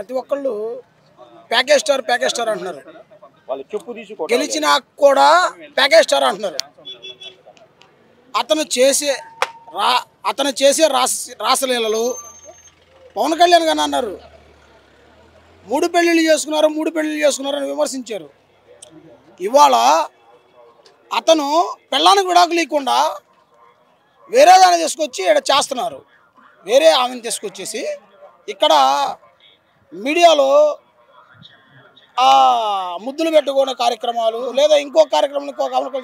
ప్రతి ఒక్కళ్ళు package star అంటున్నారు. గెలిచినా కూడా ప్యాకేజ్ స్టార్ అంటున్నారు. అతను చేసే రాసలీలలు పవన్ కళ్యాణ్ గారు అన్నారు. 3 పెళ్ళిళ్ళు చేసుకున్నారు అని విమర్శించారు. ఇవాళ అతను పెళ్ళానికి విడాకులు ఇవ్వకుండా వేరే దాన్ని తీసుకొచ్చి ఇక్కడ చేస్తున్నారు. వేరే ఆమెను తీసుకొచ్చేసి ఇక్కడ మీడియాలో ముద్దులు పెట్టుకునే కార్యక్రమాలు లేదా ఇంకో కార్యక్రమం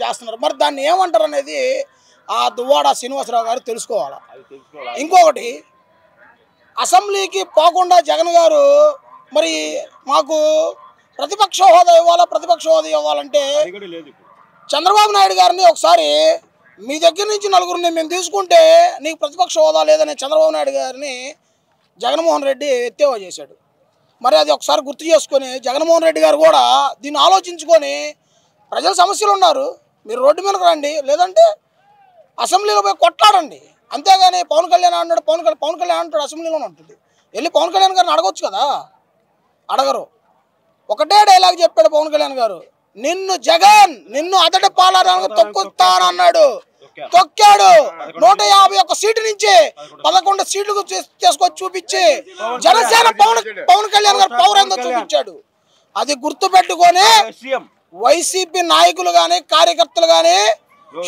చేస్తున్నారు. మరి దాన్ని ఏమంటారు అనేది ఆ దువ్వాడ శ్రీనివాసరావు గారు తెలుసుకోవాలి. ఇంకొకటి, అసెంబ్లీకి పోకుండా జగన్ గారు మరి మాకు ప్రతిపక్ష హోదా ఇవ్వాలంటే చంద్రబాబు నాయుడు గారిని ఒకసారి మీ దగ్గర నుంచి నలుగురిని మేము తీసుకుంటే నీకు ప్రతిపక్ష హోదా లేదని చంద్రబాబు నాయుడు గారిని జగన్మోహన్ రెడ్డి ఎత్తేవా చేశాడు. మరి అది ఒకసారి గుర్తు చేసుకొని జగన్మోహన్ రెడ్డి గారు కూడా దీన్ని ఆలోచించుకొని ప్రజల సమస్యలు ఉన్నారు, మీరు రోడ్డు మీదకి రండి, లేదంటే అసెంబ్లీలో పోయి కొట్లాడండి. అంతేగాని పవన్ కళ్యాణ్ అంటాడు అసెంబ్లీలోనే ఉంటుంది. వెళ్ళి పవన్ కళ్యాణ్ గారిని అడగొచ్చు కదా, అడగరు. ఒకటే డైలాగ్ చెప్పాడు పవన్ కళ్యాణ్ గారు, నిన్ను అతడి పాలనకు తొక్కుతానన్నాడు. తొక్కాడు. 151 సీటు నుంచి 11 సీట్లకు తీసుకొచ్చి చూపించి జనసేన పవన్ కళ్యాణ్ గారు పవర్ ఏందో చూపించాడు. అది గుర్తు పెట్టుకొని వైసీపీ నాయకులు కానీ కార్యకర్తలు కానీ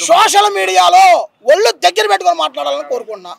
సోషల్ మీడియాలో ఒళ్ళు దగ్గర పెట్టుకొని మాట్లాడాలని కోరుకుంటున్నా.